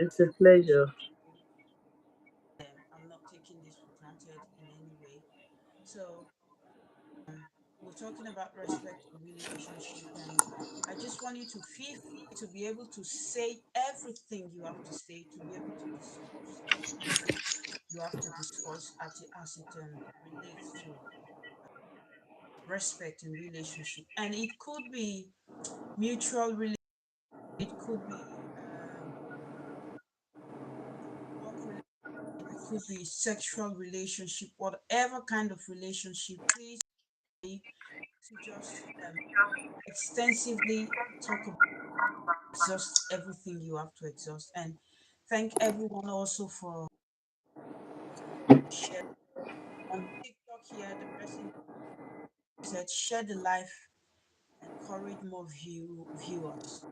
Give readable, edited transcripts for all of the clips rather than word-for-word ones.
It's a pleasure. I'm not taking this for granted in any way. So, um, we're talking about respect in relationship, and I just want you to feel free to be able to say everything you have to say, to be able to discuss everything you have to discuss as it relates to respect in relationship. And it could be mutual relation, it could be work relationship, it could be sexual relationship, whatever kind of relationship. Please to just extensively talk about, exhaust everything you have to exhaust. And thank everyone also for sharing. On TikTok here, the person said share the life, encourage more viewers.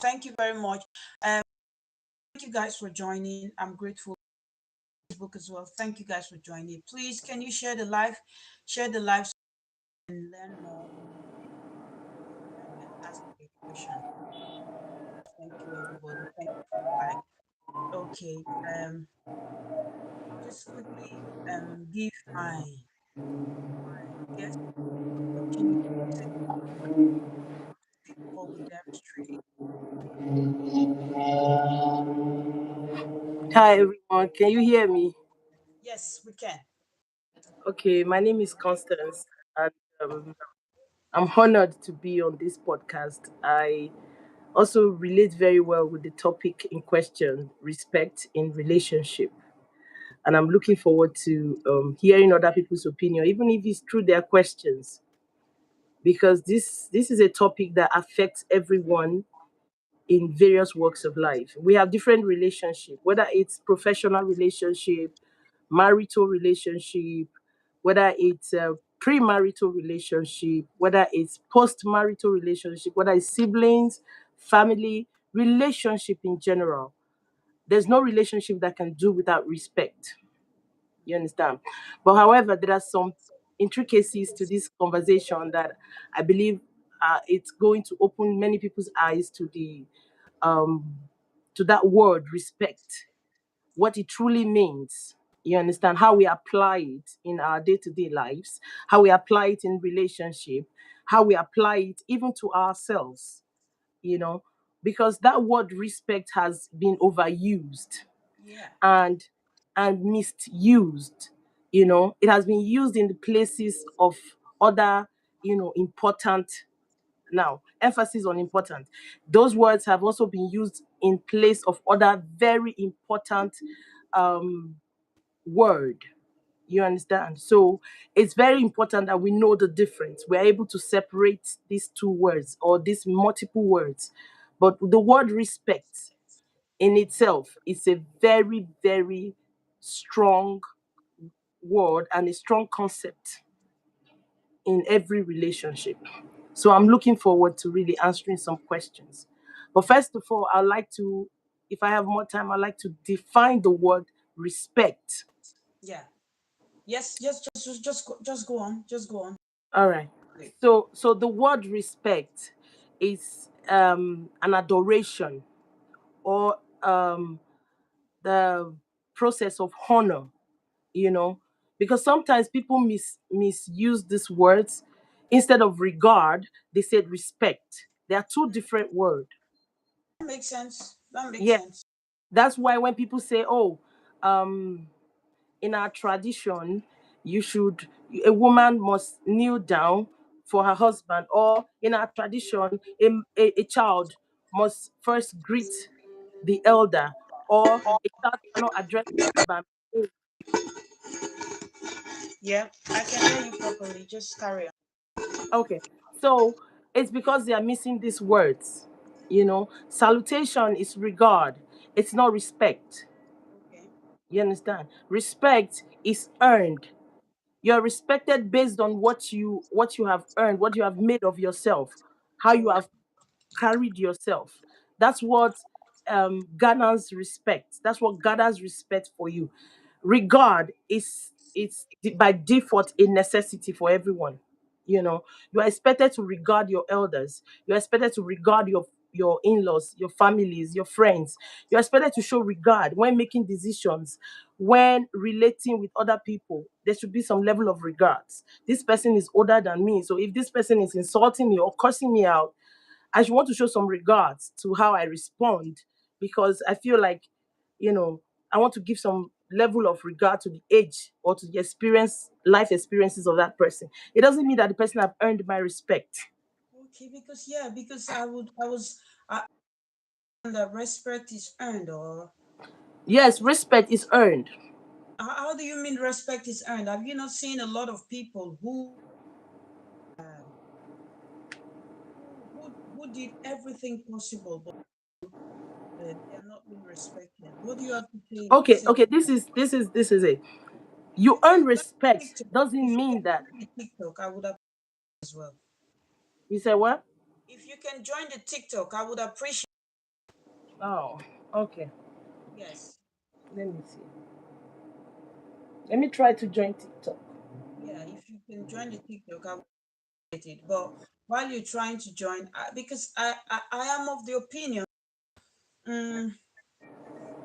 Thank you very much. Thank you guys for joining. I'm grateful for Facebook as well. Thank you guys for joining. Please, can you share the live and learn more and ask a question. Thank you, everybody. Thank you for the like. Okay. Just quickly give my guest opportunity to say before we dive straight. Hi everyone, can you hear me? Yes, we can. Okay, my name is Constance, and um, I'm honored to be on this podcast. I also relate very well with the topic in question, respect in relationship, and I'm looking forward to hearing other people's opinion, even if it's through their questions, because this is a topic that affects everyone in various walks of life. We have different relationship, whether it's professional relationship, marital relationship, whether it's a premarital relationship, whether it's post-marital relationship, whether it's siblings, family, relationship in general. There's no relationship that can do without respect. You understand? But however, there are some intricacies to this conversation that I believe it's going to open many people's eyes um, to that word respect, what it truly means. You understand how we apply it in our day-to-day lives, how we apply it in relationship, how we apply it even to ourselves. You know, because that word respect has been overused Yeah. and misused. You know, it has been used in the places of other, important. Now, emphasis on important. Those words have also been used in place of other very important um, word. You understand? So it's very important that we know the difference. We're able to separate these two words or these multiple words. But the word respect in itself is a very, very strong word and a strong concept in every relationship. So I'm looking forward to really answering some questions. But first of all, I'd like to, if I have more time, I'd like to define the word respect. Yeah. Yes, just go on. Just go on. All right. Great. So the word respect is an adoration or the process of honor, you know, because sometimes people misuse these words. Instead of regard, they said respect. They are two different words. That makes sense. That makes Yeah, sense. that's why when people say, "Oh, um, in our tradition, you should a woman must kneel down for her husband," or in our tradition, a child must first greet the elder, or a child cannot address the husband. Yeah, I can hear you properly. Just carry on. Okay, so it's because they are missing these words. You know, salutation is regard, it's not respect. Okay. You understand? Respect is earned. You're respected based on what you have earned, what you have made of yourself, how you Oh, have carried yourself. That's what garners respect. That's what gathers respect for you. Regard is it's by default a necessity for everyone. You know, you are expected to regard your elders. You're expected to regard your in-laws, your families, your friends. You're expected to show regard when making decisions, when relating with other people. There should be some level of regards. This person is older than me, so if this person is insulting me or cursing me out, I should want to show some regards to how I respond, because I feel like, you know, I want to give some level of regard to the age or to the experience, life experiences of that person. It doesn't mean that the person have earned my respect. Okay, because yeah, because I was the respect is earned, or Yes, respect is earned. how do you mean respect is earned? Have you not seen a lot of people um, who did everything possible, but they are not being respected? What do you have to Okay, say okay, to this that? is this is this is it. If You you earn can join respect TikTok, doesn't if you mean can that. join the TikTok, I would appreciate as well. You say what? If you can join the TikTok, I would appreciate. Oh, okay. Yes, Let me see. Let me try to join TikTok. yeah. If you can join the TikTok, I would appreciate it. But while you're trying to join, because I am of the opinion, mm,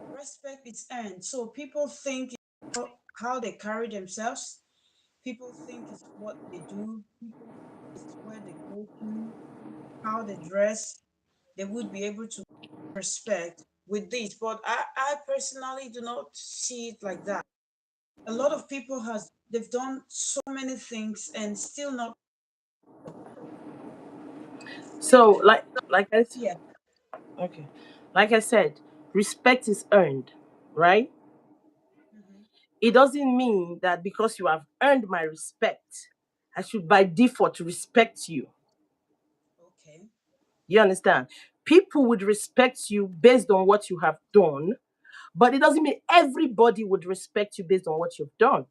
respect is earned. So people think how they carry themselves. People think it's what they do. People think it's where they go to, how they dress. They would be able to respect with this. But I personally do not see it like that. A lot of people has they've done so many things and still not. I So, think yeah. okay, like I said, respect is earned, right? Hmm. It doesn't mean that because you have earned my respect, I should by default respect you. Okay. You understand? People would respect you based on what you have done, but it doesn't mean everybody would respect you based on what you've done.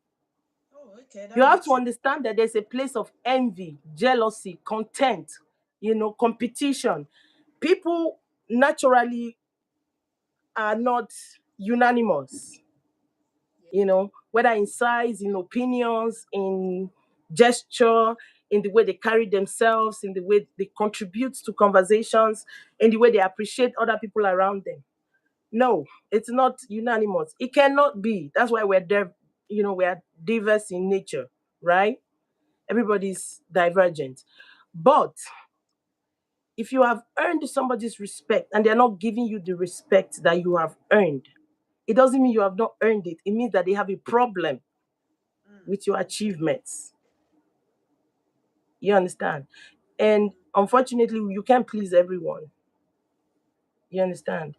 Oh, okay, You that have makes to sense. understand that there's a place of envy, jealousy, contempt, competition. People naturally are not unanimous, Yeah. whether in size, in opinions, in gesture, in the way they carry themselves, in the way they contribute to conversations, in the way they appreciate other people around them. No, it's not unanimous. It cannot be. That's why we are diverse in nature, right? Everybody's divergent. But if you have earned somebody's respect and they're not giving you the respect that you have earned, it doesn't mean you have not earned it. It means that they have a problem with your Okay. achievements. You understand? And Mm, unfortunately, you can't please everyone. You understand?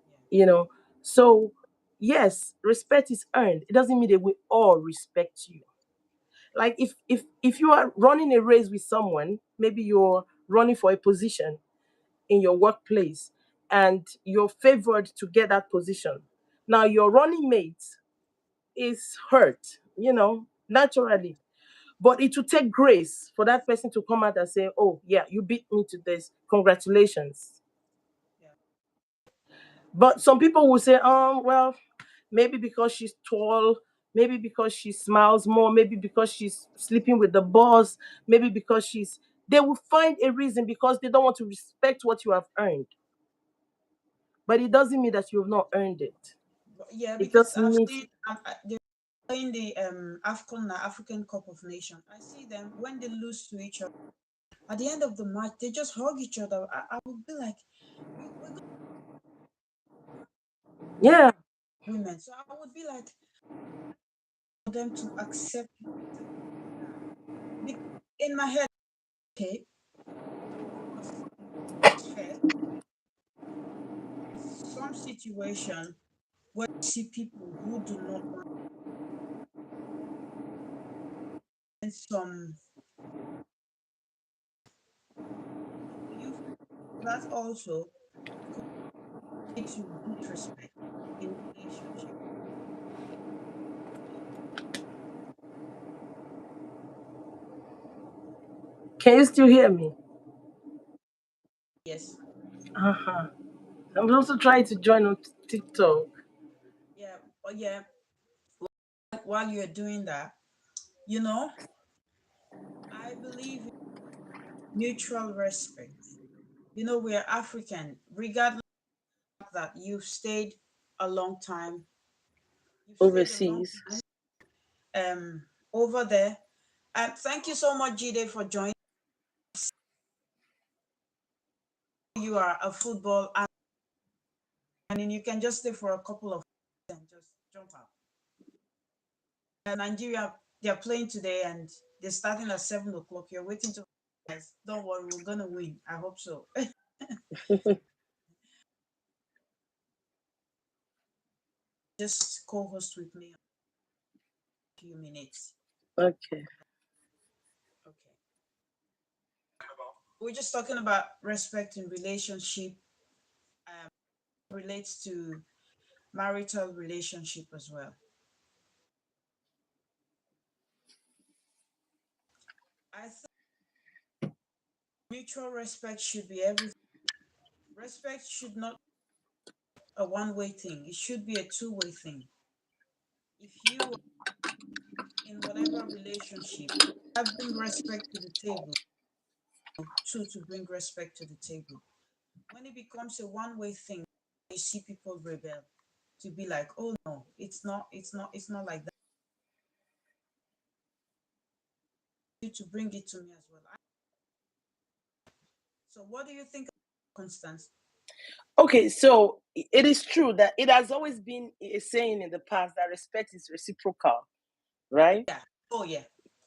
yeah. You know? So, yes, respect is earned. It doesn't mean they will all respect you. Like if you are running a race with someone, maybe you're running for a position in your workplace and you're favored to get that position. Now your running mate is hurt, naturally. But it will take grace for that person to come out and say, "Oh, yeah, you beat me to this. Congratulations." Yeah. But some people will say, well, maybe because she's tall, maybe because she smiles more, maybe because she's sleeping with the boss, maybe because they will find a reason because they don't want to respect what you have earned. But it doesn't mean that you have not earned it. Yeah, It because just I've means, seen they're playing the African Cup of Nations. I see them when they lose to each other. At the end of the match, they just hug each other. I would be like, we're going yeah. women. So I would be like, for them to accept that. In my head, okay, of course, it's fair. Some situation where you see people who do not want some, do you feel that also lead to disrespect in relationship? Can you still hear me? Yes. Uh-huh. I'm also trying to join on TikTok. Yeah. But yeah, while you're doing that, you know, I believe in mutual respect. we're African, regardless of that you've stayed a long time. You've stayed a long Overseas. time over there. Thank you so much, Jide, for joining. You are a football and you can just stay for a couple of and just jump out. Nigeria, they're playing today and they're starting at 7 o'clock. You're waiting to guys. Don't worry, we're gonna win. I hope so. Just co-host with me a few minutes. Okay. Okay. We're just talking about respect in relationship, um, relates to marital relationship as well. I think mutual respect should be everything. Respect should not be a one-way thing. It should be a two-way thing. If you are in whatever relationship, I bring respect to the table, two to bring respect to the table. When it becomes a one-way thing, you see people rebel to be like, oh no, it's not like that. You to bring it to me as well. So what do you think, Constance? Okay, so it is true that it has always been a saying in the past that respect is reciprocal, right? Yeah. Oh yeah.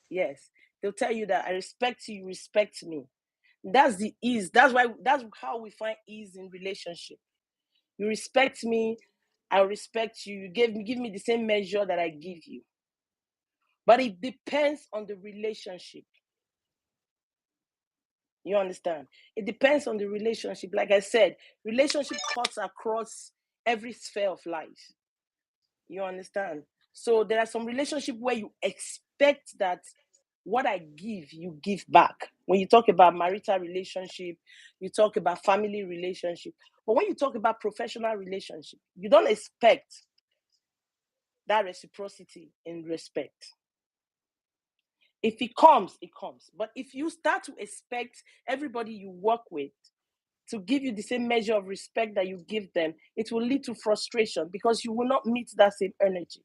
Yes. They'll tell you that I respect you, you respect me. That's the ease. That's how we find ease in relationship. You respect me, I respect you. You give me the same measure that I give you. But it depends on the relationship. You understand? It depends on the relationship. Like I said, relationship cuts across every sphere of life. You understand? So there are some relationship where you expect that what I give, you give back. When you talk about marital relationship, you talk about family relationship. But when you talk about professional relationship, you don't expect that reciprocity in respect. If it comes, it comes. But if you start to expect everybody you work with to give you the same measure of respect that you give them, it will lead to frustration because you will not meet that same energy.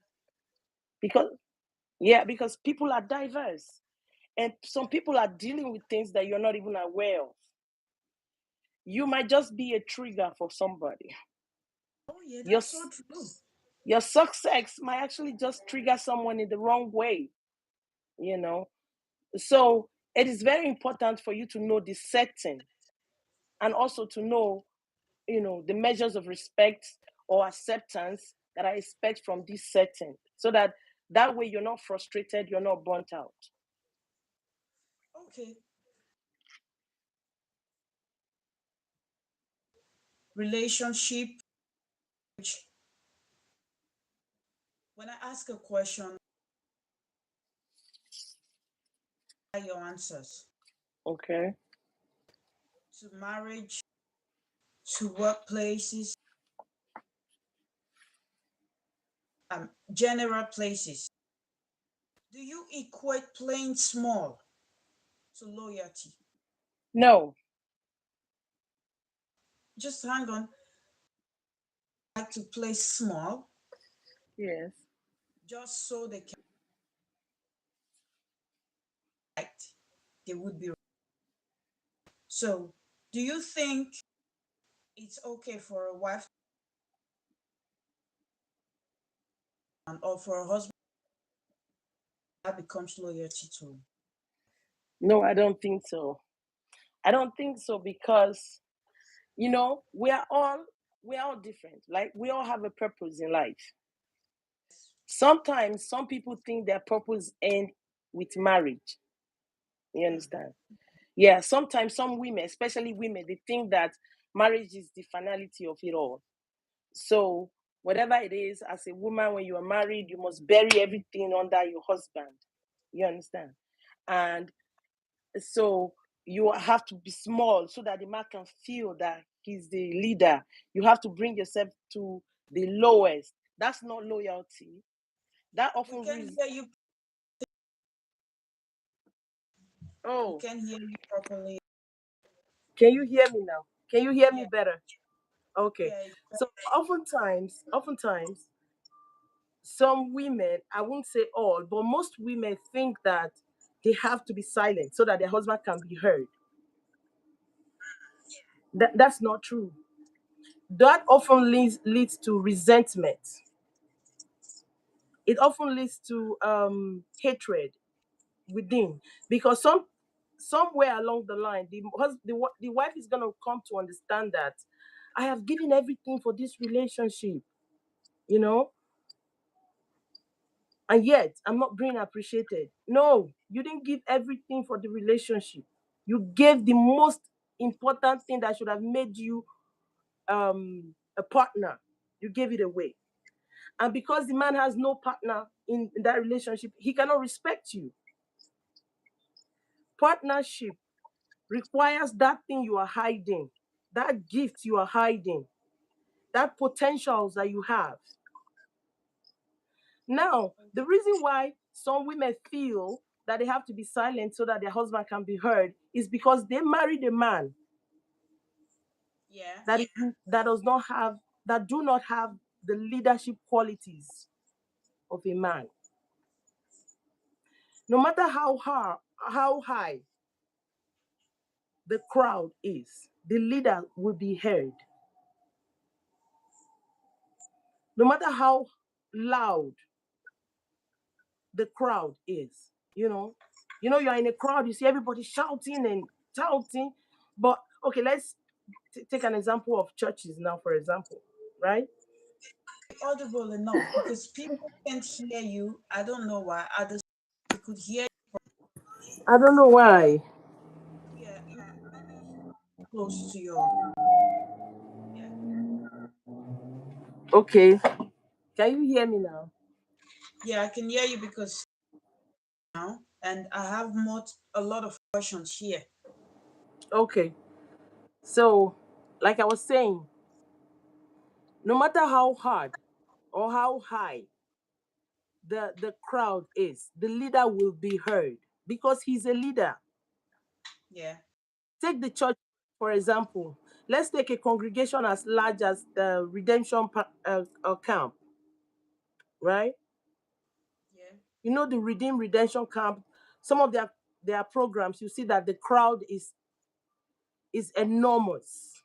Because because people are diverse and some people are dealing with things that you're not even aware of. You might just be a trigger for somebody. Oh yeah, Your that's so true. your success might actually just trigger someone in the wrong way, you know. So it is very important for you to know the setting and also to know, the measures of respect or acceptance that I expect from this setting so that way you're not frustrated, you're not burnt out. Okay. Relationship. Which when I ask a question, are your answers Okay. to marriage, to workplaces, general places. Do you equate playing small to loyalty? No. Just hang on. I like to play small Yes. just so they can right. They would be right. So, do you think it's okay for a wife or for a husband that becomes loyalty to? No, I don't think so. I don't think so because we are all different. Like we all have a purpose in life. Sometimes some people think their purpose end with marriage. You Hmm. understand? Yeah, sometimes some women, especially women, they think that marriage is the finality of it all. So whatever it is, as a woman, when you are married, you must bury everything under your husband. You understand? And so you have to be small so that the man can feel that he's the leader. You have to bring yourself to the lowest. That's not loyalty. That We often can reason. hear you. We Oh, can hear you properly. Can you hear me now? Can you hear me Yeah, better? Okay. yeah, it's So oftentimes, some women, I won't say all, but most women think that they have to be silent so that their husband can be heard. That's not true. That often leads to resentment. It often leads to hatred within, because somewhere along the line, the wife is going to come to understand that I have given everything for this relationship, you know, and yet I'm not being appreciated. No, you didn't give everything for the relationship. You gave the most important thing that should have made you a partner. You gave it away. And because the man has no partner in that relationship, he cannot respect you. Partnership requires that thing you are hiding, that gift you are hiding, that potentials that you have. Now, the reason why some women feel that they have to be silent so that their husband can be heard is because they married a man yeah. that is, that does not have that do not have the leadership qualities of a man. No matter how high the crowd is, the leader will be heard. No matter how loud the crowd is, you're in a crowd, you see everybody shouting and shouting. But okay, let's take an example of churches now, for example, right? Audible enough because people can't hear you. I don't know why. Others they could hear. I don't know why. Yeah, close to your. Yeah, Okay, can you hear me now? yeah, I can hear you because now, and I have a lot of questions here. Okay, so like I was saying, no matter how hard or how high the crowd is, the leader will be heard because he's a leader. Yeah, Take the church, for example. Let's take a congregation as large as the Redemption Camp, right? yeah. The Redeem Redemption Camp. Some of their programs, you see that the crowd is enormous,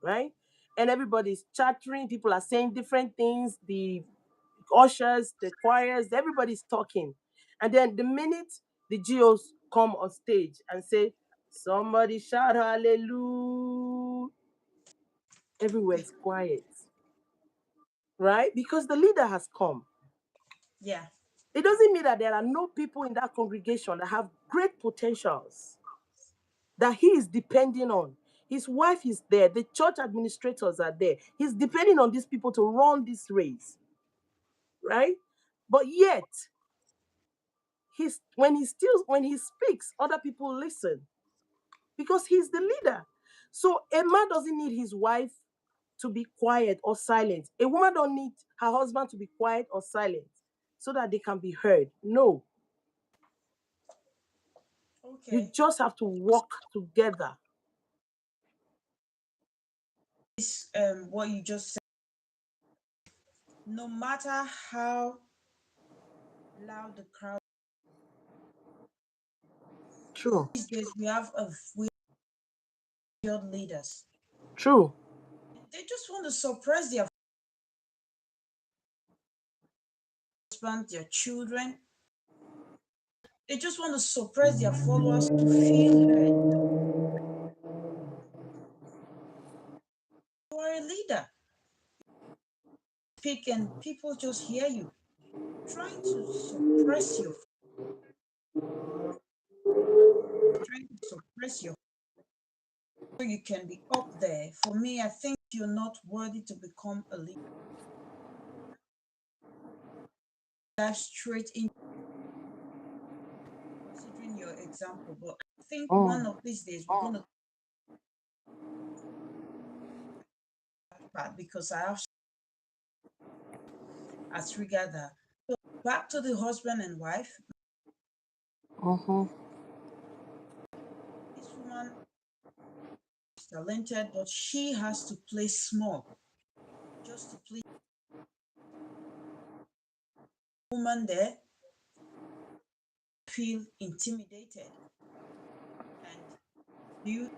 right? And everybody's chattering. People are saying different things. The ushers, the choirs, everybody's talking. And then the minute the geos come on stage and say, "Somebody shout hallelujah," everywhere's quiet, right? Because the leader has come. Yeah. It doesn't mean that there are no people in that congregation that have great potentials that he is depending on. His wife is there, the church administrators are there. He's depending on these people to run this race, right? But yet, when he speaks, other people listen because he's the leader. So a man doesn't need his wife to be quiet or silent. A woman don't need her husband to be quiet or silent so that they can be heard. No, you Okay. just have to work together. This what you just said. No matter how loud the crowd True, these days, we have leaders. true. They just want to suppress their husband, their children. They just want to suppress their followers to feel heard. You are a leader. Speak and people just hear you. Trying to suppress your trying to suppress your so you can be up there. For me, I think you're not worthy to become a leader. Dive straight in considering your example, but I think Mm, one of these days we're gonna talk about because I have as regard that. So back to the husband and wife. mhm, This woman talented, but she has to play small just to please the woman there, feel intimidated. And do you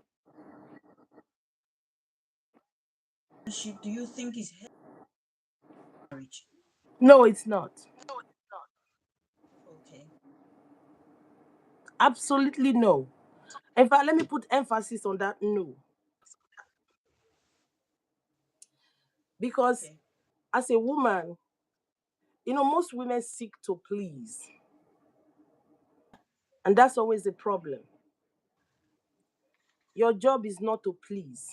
do you think is marriage? No, it's not. Okay. Absolutely no. In fact, let me put emphasis on that no. Because Okay. as a woman, most women seek to please. And that's always the problem. Your job is not to please.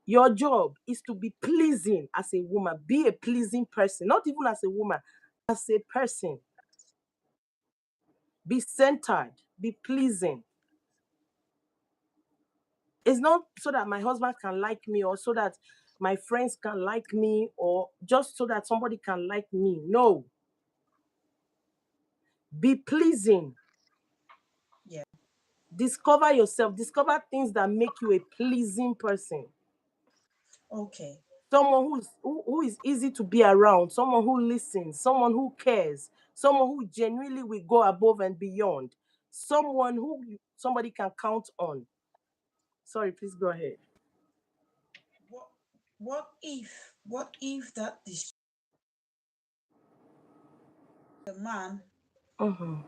Your job is to be pleasing as a woman. Be a pleasing person, not even as a woman, as a person. Be centered, be pleasing. It's not so that my husband can like me or so that my friends can like me or just so that somebody can like me. No, be pleasing. Yeah. Discover yourself, discover things that make you a pleasing person. Okay. Someone who is easy to be around, someone who listens, someone who cares, someone who genuinely will go above and beyond, someone who somebody can count on. Sorry, please go ahead. What what if that is the man Mhm.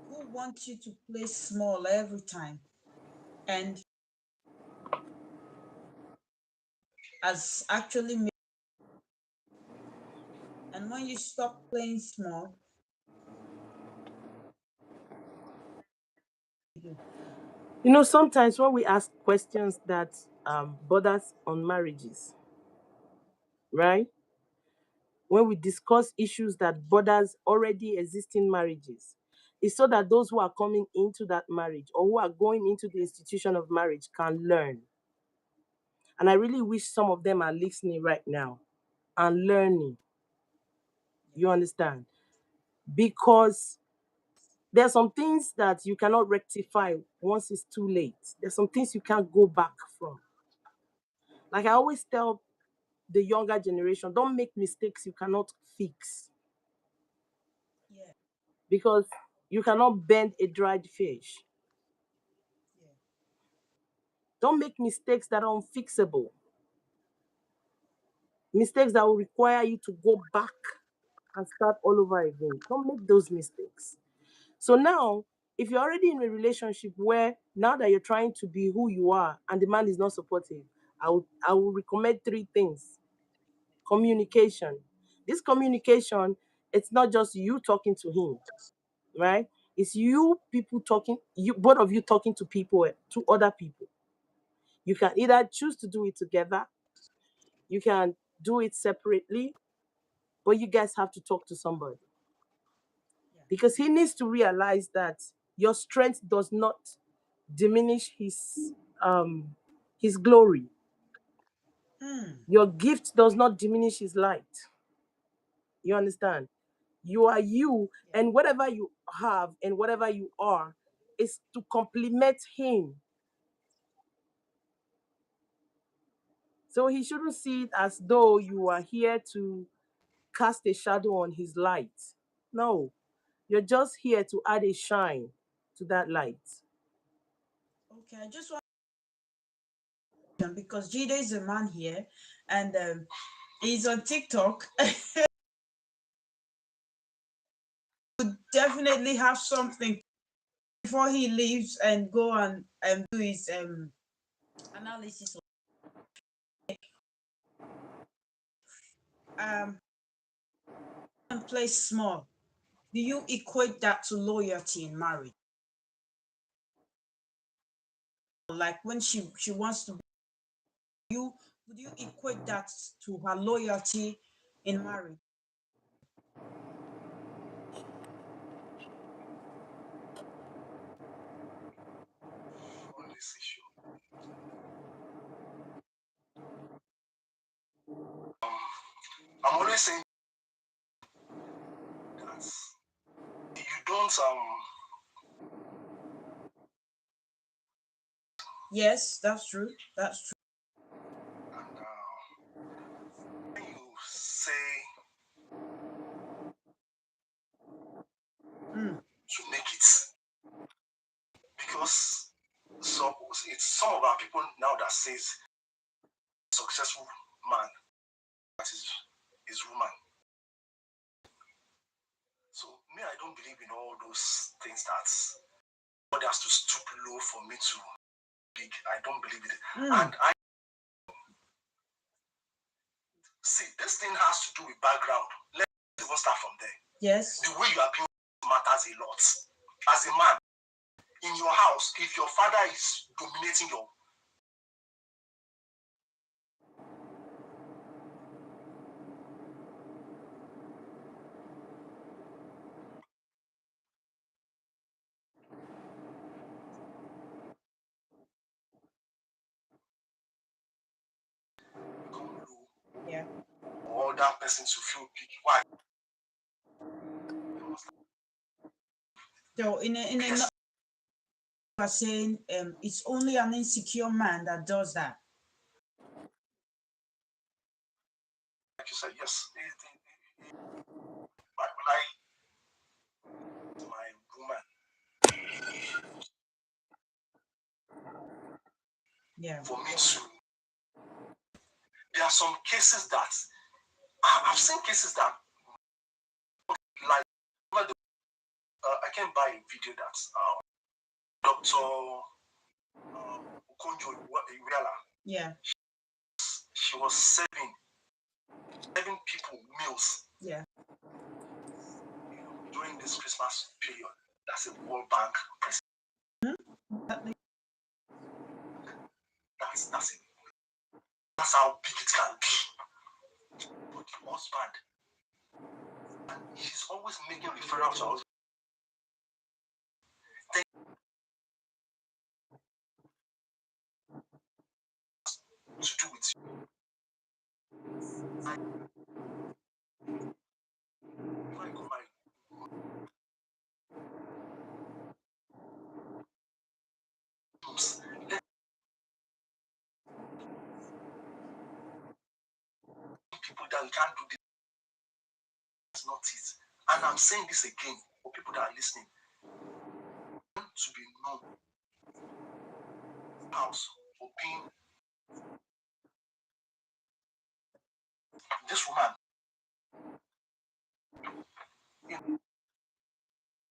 who wants you to play small every time and has actually made, and when you stop playing small, you do. Sometimes when we ask questions that borders on marriages, right? When we discuss issues that borders already existing marriages, it's so that those who are coming into that marriage or who are going into the institution of marriage can learn. And I really wish some of them are listening right now and learning. You understand? Because there are some things that you cannot rectify once it's too late. There's some things you can't go back from. Like I always tell the younger generation, don't make mistakes you cannot fix Yeah. because you cannot bend a dried fish. Yeah. Don't make mistakes that are unfixable, mistakes that will require you to go back and start all over again. Don't make those mistakes. So now, if you're already in a relationship where now that you're trying to be who you are and the man is not supportive, I will recommend three things. Communication. This communication, it's not just you talking to him, right? It's you people talking, you both of you talking to people, to other people. You can either choose to do it together, you can do it separately, but you guys have to talk to somebody Yeah. because he needs to realize that your strength does not diminish his glory. Mm. Your gift does not diminish his light. You understand? You are you, Yeah. and whatever you have and whatever you are is to complement him. So he shouldn't see it as though you are here to cast a shadow on his light. No, you're just here to add a shine to that light. Okay. I just want because Jide is a man here, and he's on TikTok. Would definitely have something before he leaves and go and do his analysis. Um, and play small. Do you equate that to loyalty in marriage? Like when she wants to be you, would you equate that to her loyalty in marriage? I'm always saying that you don't Yes, that's true. That's true. And when you say Mm. to make it, because so it's some of our people now that says successful man that is woman. So me, I don't believe in all those things that God has to stoop low for me to big. I don't believe in it. Mm. And I see this thing has to do with background. Let's even start from there. Yes. The way you are built matters a lot. As a man in your house, if your father is dominating your become low, Yeah. or that person to feel big, why? So in a Yes, are saying it's only an insecure man that does that. like you said, yes. When I my woman, Yeah. for me to, there are some cases that I've seen cases that like I can buy a video that Dr. Okonjo Iweala, Yeah. she was serving people meals, Yeah. during this Christmas period. That's a World Bank president. Mm-hmm. That's it. That's how big it can be. But the husband, and she's always making referral to her husband. To do with I, if I got my rooms, let people that we can't do this. It's not it. And I'm saying this again for people that are listening. To be known house for being this woman,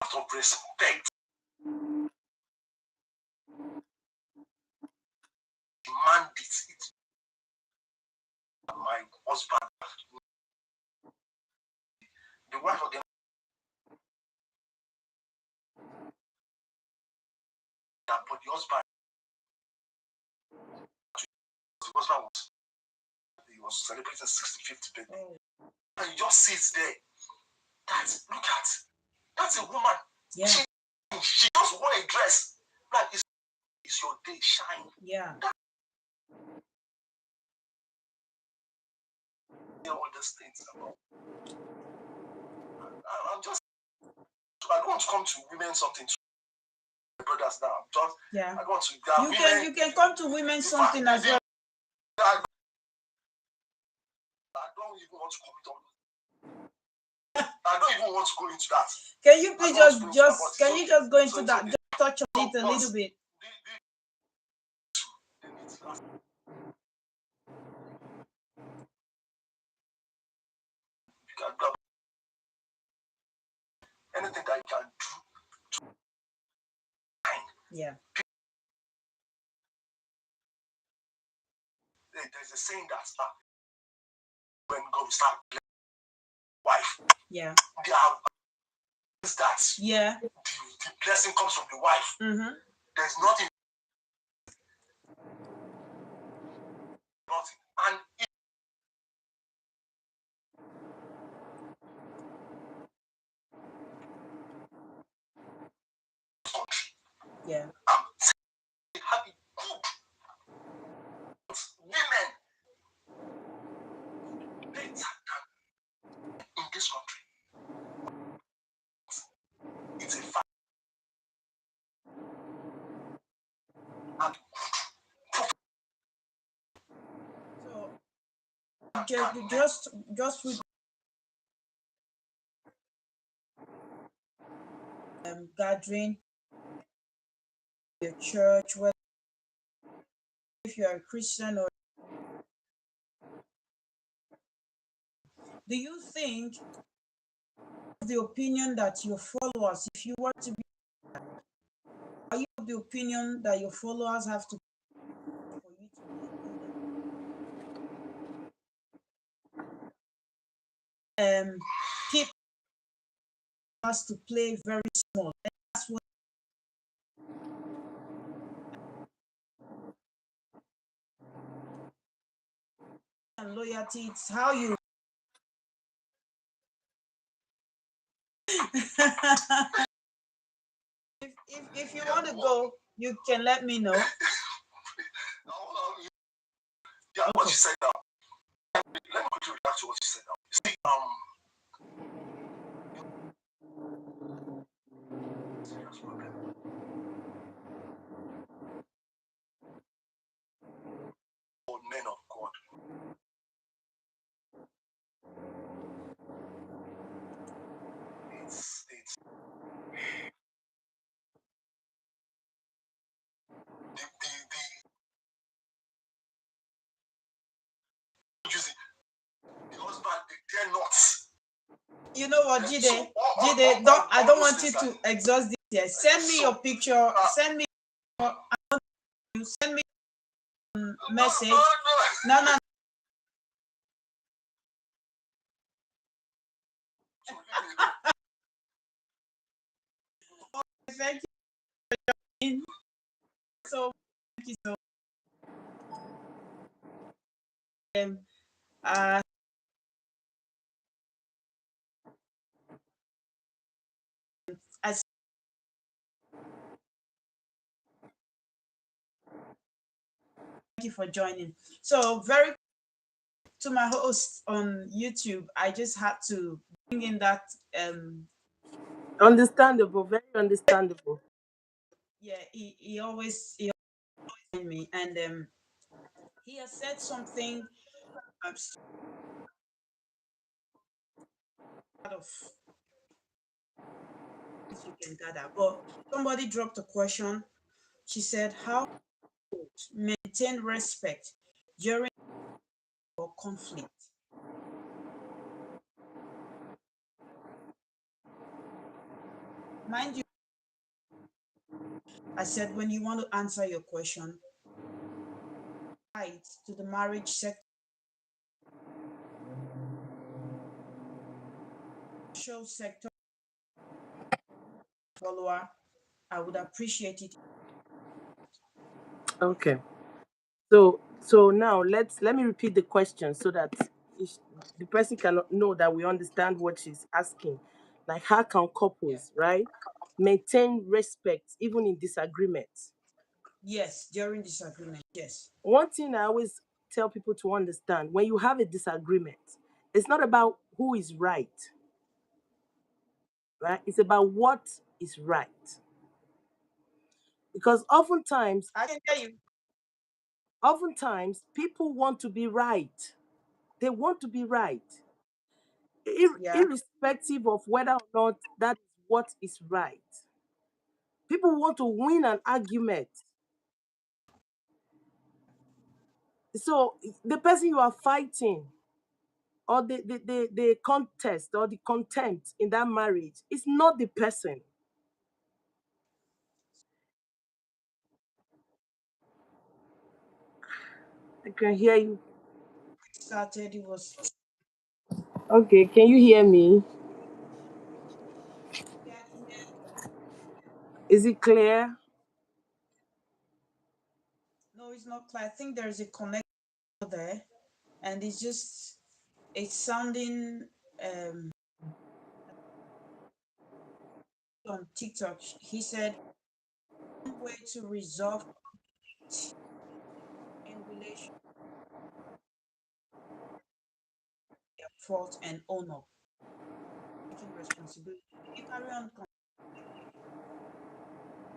out of respect, demand it. My husband, the wife of that, but the husband was celebrating 65th birthday. Oh. And you just sit there. That's a woman. Yeah. She just wore a dress. Like it's your day, shine. Yeah. All these things about. I'm just. I don't want to come to women something to brothers now. Just Yeah. I don't want to. You can come to women something as well. I don't even want to commit on. I don't even want to go into that. Can you please just can you just go into that? So Just touch on it a little bit. You can do anything that you can do. Yeah. There's a saying that when God will start wife, Yeah. there are things that Yeah. the blessing comes from the wife. Mm-hmm. There's nothing, and in this country, Yeah. I'm happy good women better than in this country. It's a fact. just with gathering your church, whether if you're a Christian or do you think the opinion that your followers, if you were to be, are you of the opinion that your followers have to for you to be a leader? People has to play very small. And that's what and loyalty. It's how you. If you want to go, you can let me know. Yeah, what you said now. Let me quickly react to what you said now. You see, serious problem. For men of God, it's the the husband they dare not. You know what, Jide, I don't want you to exhaust this here. Send me your picture. Send me. You send me message. No, no. Thank you. So thank you so. Uh, as thank you for joining. So very to my host on YouTube, I just had to bring in that Understandable, very understandable. yeah, he always me and he has said something out of things you can gather. But somebody dropped a question. She said, how to maintain respect during or conflict? Mind you, I said when you want to answer your question, right to the marriage sector, social sector follower, I would appreciate it. Okay. So now let me repeat the question so that ish- the person can know that we understand what she's asking. Like how can Yeah. couples, right, maintain respect even in disagreements? Yes, during disagreement. Yes. One thing I always tell people to understand when you have a disagreement, it's not about who is right? It's about what is right. Because I can tell you. oftentimes people want to be right. They want to be right, Yeah. irrespective of whether or not that is what is right. People want to win an argument. So the person you are fighting or the contest or the contempt in that marriage is not the person. I can hear you. Started, it was Okay, can you hear me? yeah, I can hear you. Is it clear? No, it's not clear. I think there's a connection there, and it's sounding on TikTok. He said one way to resolve in relation fault and own up, taking responsibility. You carry on.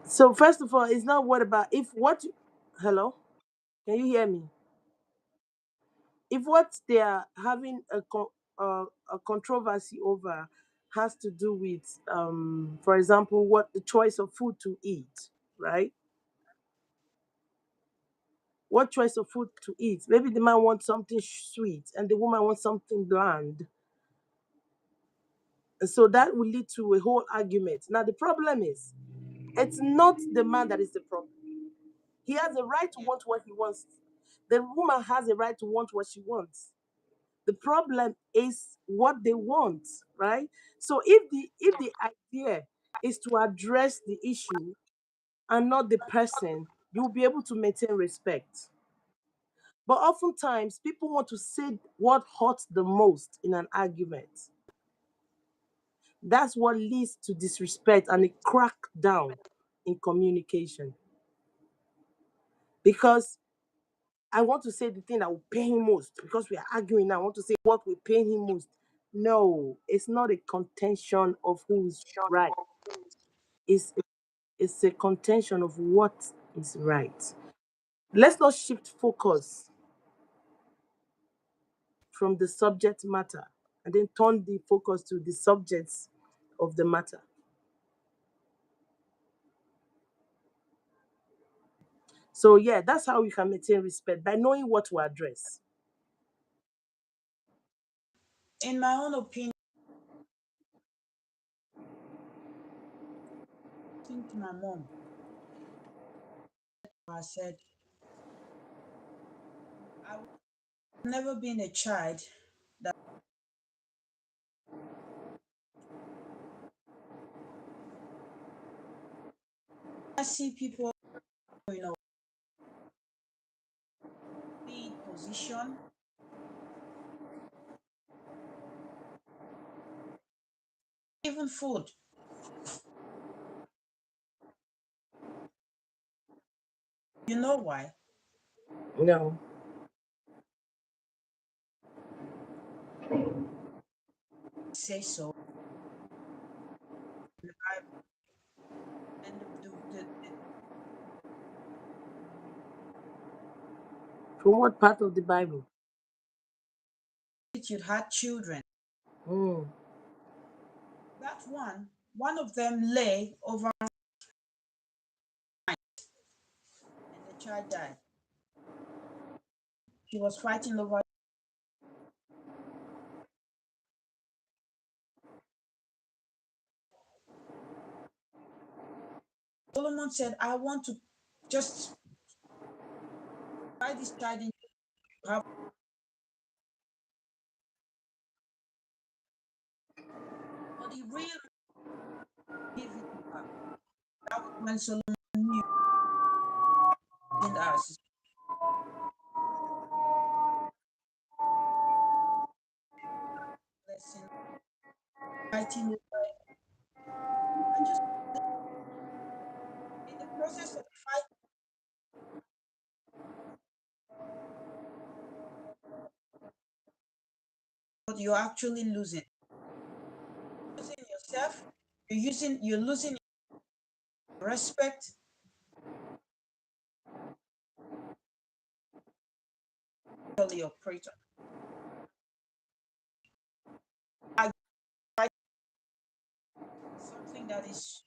So first of all, it's not what about if what you, hello? Can you hear me? If what they are having a controversy over has to do with, for example, what the choice of food to eat, right? What choice of food to eat? Maybe the man wants something sweet and the woman wants something bland. And so that will lead to a whole argument. Now, the problem is, it's not the man that is the problem. He has a right to Yeah. want what he wants. The woman has a right to want what she wants. The problem is what they want, right? So if the idea is to address the issue and not the person, you'll be able to maintain respect. But oftentimes, people want to say what hurts the most in an argument. That's what leads to disrespect and a crackdown in communication. Because I want to say the thing that will pain him most because we are arguing now. I want to say what will pain him most. No, it's not a contention of who's right. It's it's a contention of what is right. Let's not shift focus from the subject matter and then turn the focus to the subjects of the matter. So yeah, that's how you can maintain respect by knowing what to address. In my own opinion, I think my mom, I said, I've never been a child that I see people, you know, be it position, even food. You know why? No. Say so. The Bible and the From what part of the Bible? you had children. Mm. That one of them lay over and the child died. She was fighting over. Solomon said, I want to just buy this child in have, but he really gave it to her. That was when Solomon knew in us blessing, fighting over it, and just in the process of fighting, but you're actually losing yourself. You're losing respect, the operator. I fight something that is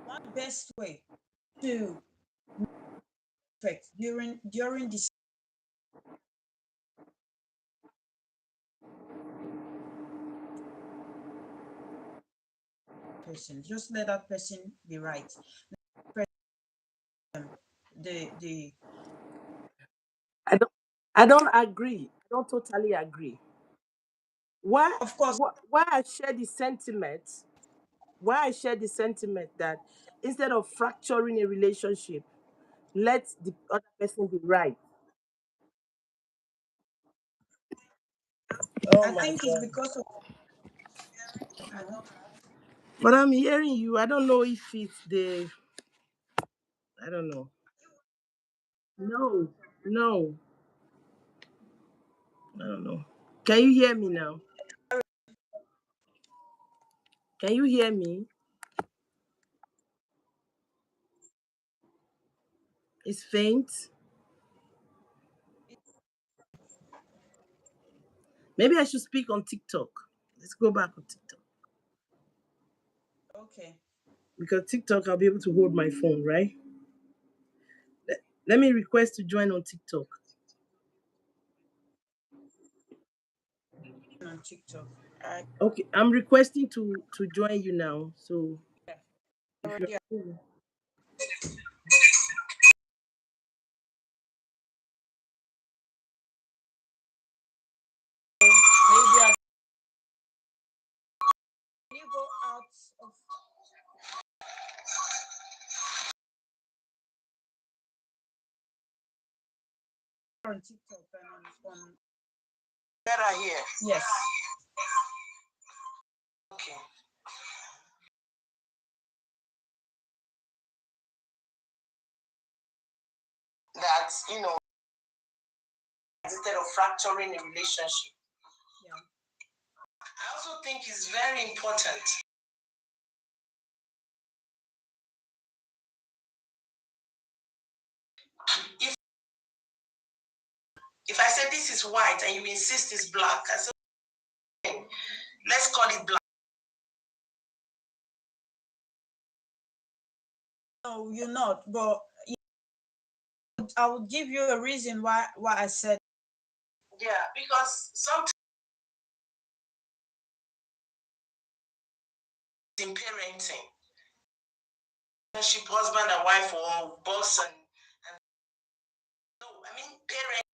one best way to affect during this person. Just let that person be right. The I don't I don't agree. I don't totally agree. Why of course why I share the sentiment, why I share the sentiment that instead of fracturing a relationship, let the other person be right. Oh I my think it's god. because of I Uh-huh. don't But I'm hearing you. I don't know if it's the I don't know. No, no, I don't know. Can you hear me now? Can you hear me? It's faint. Maybe I should speak on TikTok. Let's go back on TikTok. Okay. Because TikTok, I'll be able to hold my phone, right? Let me request to join on TikTok. On TikTok. I Okay, I'm requesting to join you now. So yeah, if you're already. Maybe I you go out of on TikTok and on Better here. yes. Okay. That, instead of fracturing a relationship. Yeah. I also think it's very important. If if I say this is white and you insist it's black, I say okay, let's call it black. No, you're not. But I will give you a reason why I said Yeah, because sometimes in parenting, relationship, husband and wife or boss and no, I mean parents.